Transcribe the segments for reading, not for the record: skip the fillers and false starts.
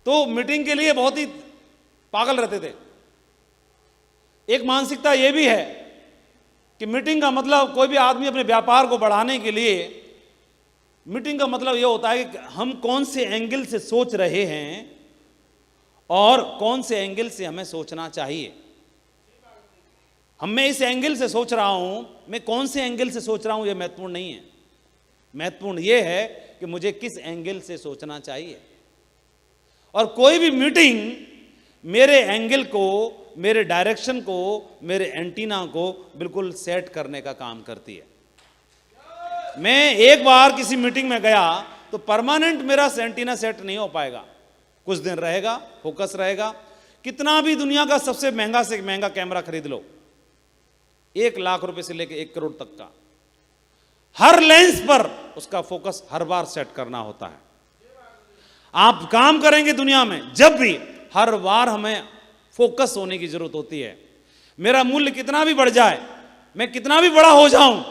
तो मीटिंग के लिए बहुत ही पागल रहते थे। एक मानसिकता यह भी है कि मीटिंग का मतलब, कोई भी आदमी अपने व्यापार को बढ़ाने के लिए मीटिंग का मतलब यह होता है कि हम कौन से एंगल से सोच रहे हैं और कौन से एंगल से हमें सोचना चाहिए। मैं इस एंगल से सोच रहा हूं, मैं कौन से एंगल से सोच रहा हूं, यह महत्वपूर्ण नहीं है। महत्वपूर्ण यह है कि मुझे किस एंगल से सोचना चाहिए। और कोई भी मीटिंग मेरे एंगल को, मेरे डायरेक्शन को, मेरे एंटीना को बिल्कुल सेट करने का काम करती है। मैं एक बार किसी मीटिंग में गया तो परमानेंट मेरा एंटीना सेट नहीं हो पाएगा। कुछ दिन रहेगा, फोकस रहेगा। कितना भी दुनिया का सबसे महंगा से महंगा कैमरा खरीद लो, 1 लाख रुपए से लेकर 1 करोड़ तक का, हर लेंस पर उसका फोकस हर बार सेट करना होता है। आप काम करेंगे दुनिया में जब भी, हर बार हमें फोकस होने की जरूरत होती है। मेरा मूल्य कितना भी बढ़ जाए, मैं कितना भी बड़ा हो जाऊं,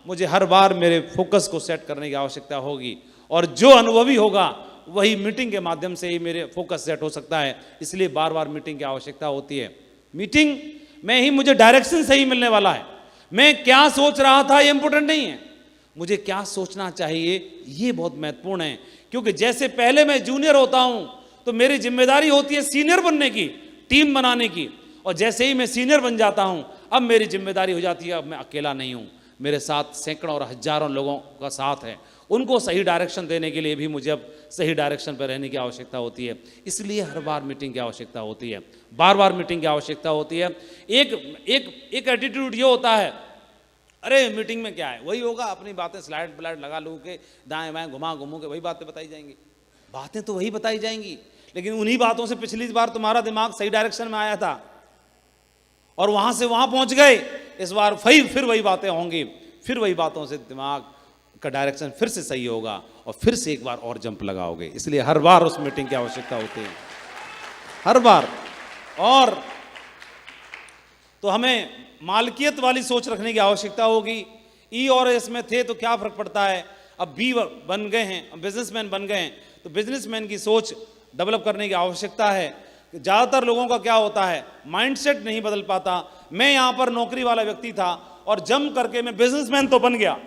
मुझे हर बार मेरे फोकस को सेट करने की आवश्यकता होगी। और जो अनुभवी होगा वही मीटिंग के माध्यम से ही मेरे फोकस सेट हो सकता है। इसलिए बार बार मीटिंग की आवश्यकता होती है। मीटिंग में ही मुझे डायरेक्शन सही मिलने वाला है। मैं क्या सोच रहा था ये इंपॉर्टेंट नहीं है, मुझे क्या सोचना चाहिए ये बहुत महत्वपूर्ण है। क्योंकि जैसे पहले मैं जूनियर होता हूं तो मेरी जिम्मेदारी होती है सीनियर बनने की, टीम बनाने की। और जैसे ही मैं सीनियर बन जाता हूं, अब मेरी जिम्मेदारी हो जाती है, अब मैं अकेला नहीं हूं, मेरे साथ सैकड़ों और हजारों लोगों का साथ है। उनको सही डायरेक्शन देने के लिए भी मुझे अब सही डायरेक्शन पर रहने की आवश्यकता होती है। इसलिए हर बार मीटिंग की आवश्यकता होती है, बार बार मीटिंग की आवश्यकता होती है। एक एटीट्यूड ये होता है, अरे मीटिंग में क्या है, वही होगा, अपनी बातें स्लाइड ब्लाइड लगा लू के दाएं बाएं घुमा घुमू के वही बातें बताई जाएंगी। बातें तो वही बताई जाएंगी, लेकिन उन्हीं बातों से पिछली बार तुम्हारा दिमाग सही डायरेक्शन में आया था और वहां से वहां पहुंच गए। इस बार फिर वही बातें होंगी, फिर वही बातों से दिमाग का डायरेक्शन फिर से सही होगा और फिर से एक बार और जंप लगाओगे। इसलिए हर बार उस मीटिंग की आवश्यकता होती है, हर बार। और तो हमें मालकियत वाली सोच रखने की आवश्यकता होगी। ई और एस में थे तो क्या फर्क पड़ता है, अब बी बन गए हैं, अब बिजनेसमैन बन गए हैं, तो बिजनेसमैन की सोच डेवलप करने की आवश्यकता है। ज़्यादातर लोगों का क्या होता है, माइंडसेट नहीं बदल पाता। मैं यहाँ पर नौकरी वाला व्यक्ति था और जम करके मैं बिजनेसमैन तो बन गया,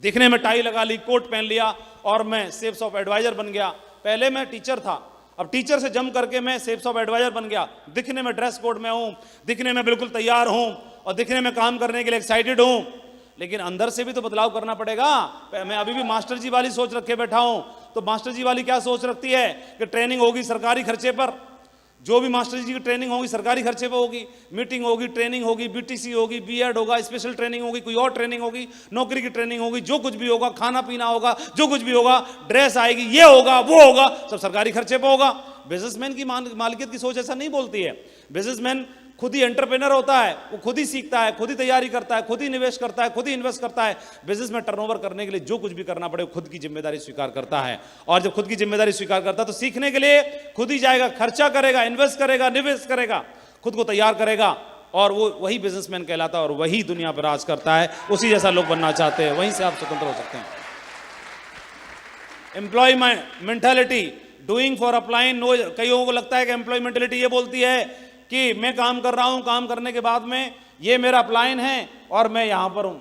दिखने में टाई लगा ली, कोट पहन लिया और मैं सेल्स ऑफ एडवाइजर बन गया। पहले मैं टीचर था, अब टीचर से जम करके मैं सेल्स ऑफ एडवाइजर बन गया। दिखने में ड्रेस कोड में हूँ, दिखने में बिल्कुल तैयार हूँ और दिखने में काम करने के लिए एक्साइटेड हूँ, लेकिन अंदर से भी तो बदलाव करना पड़ेगा। मैं अभी भी मास्टर जी वाली सोच रखे बैठा हूँ। तो मास्टर जी वाली क्या सोच रखती है कि ट्रेनिंग होगी सरकारी खर्चे पर, जो भी मास्टर जी की ट्रेनिंग होगी सरकारी खर्चे पर होगी, मीटिंग होगी, ट्रेनिंग होगी, बीटीसी होगी, बीएड होगा, स्पेशल ट्रेनिंग होगी, कोई और ट्रेनिंग होगी, नौकरी की ट्रेनिंग होगी, जो कुछ भी होगा, खाना पीना होगा, जो कुछ भी होगा, ड्रेस आएगी, ये होगा वो होगा, सब सरकारी खर्चे पर होगा। बिजनेसमैन की मालिकियत की सोच ऐसा नहीं बोलती है। बिजनेसमैन खुद ही एंटरप्रेन्योर होता है, वो खुद ही सीखता है, खुद ही तैयारी करता है, खुद ही निवेश करता है, खुद ही इन्वेस्ट करता है। बिजनेस में टर्नओवर करने के लिए जो कुछ भी करना पड़े वो खुद की जिम्मेदारी स्वीकार करता है। और जब खुद की जिम्मेदारी स्वीकार करता है तो सीखने के लिए खुद ही जाएगा, खर्चा करेगा, इन्वेस्ट करेगा, निवेश करेगा, खुद को तैयार करेगा और वो वही बिजनेसमैन कहलाता है और वही दुनिया पर राज करता है। उसी जैसा लोग बनना चाहते हैं, वहीं से आप स्वतंत्र हो सकते हैं। Employ mentality, doing for applying no. कई लोगों को लगता है कि एम्प्लॉय मेंटालिटी ये बोलती है कि मैं काम कर रहा हूं, काम करने के बाद में ये मेरा अपलायन है और मैं यहां पर हूं,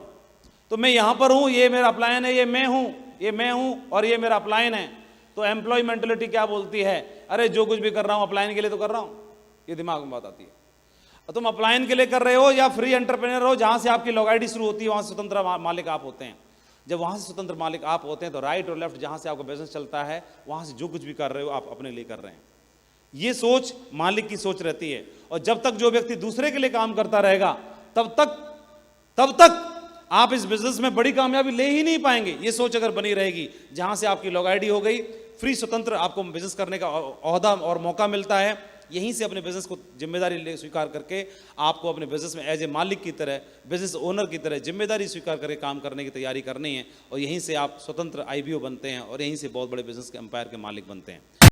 तो मैं यहां पर हूं, ये मेरा अपलायन है, ये मैं हूं और ये मेरा अपलायन है। तो एम्प्लॉय मेंटालिटी क्या बोलती है, अरे जो कुछ भी कर रहा हूं अपलायन के लिए तो कर रहा हूं। ये दिमाग में बात आती है। तुम अपलायन के लिए कर रहे हो या फ्री एंटरप्रेन्योर हो, जहां से आपकी लॉग आईडी शुरू होती है वहां से स्वतंत्र मालिक आप होते हैं। जब वहां से स्वतंत्र मालिक आप होते हैं तो राइट और लेफ्ट जहां से आपका बिजनेस चलता है वहां से जो कुछ भी कर रहे हो आप अपने लिए कर रहे हैं। ये सोच मालिक की सोच रहती है। और जब तक जो व्यक्ति दूसरे के लिए काम करता रहेगा तब तक आप इस बिजनेस में बड़ी कामयाबी ले ही नहीं पाएंगे। ये सोच अगर बनी रहेगी, जहां से आपकी लॉग आईडी हो गई, फ्री स्वतंत्र आपको बिजनेस करने का ओहदा और मौका मिलता है, यहीं से अपने बिजनेस को जिम्मेदारी ले स्वीकार करके आपको अपने बिजनेस में एज ए मालिक की तरह, बिजनेस ओनर की तरह जिम्मेदारी स्वीकार करके काम करने की तैयारी करनी है। और यहीं से आप स्वतंत्र आईबीओ बनते हैं और यहीं से बहुत बड़े बिजनेस के एम्पायर के मालिक बनते हैं।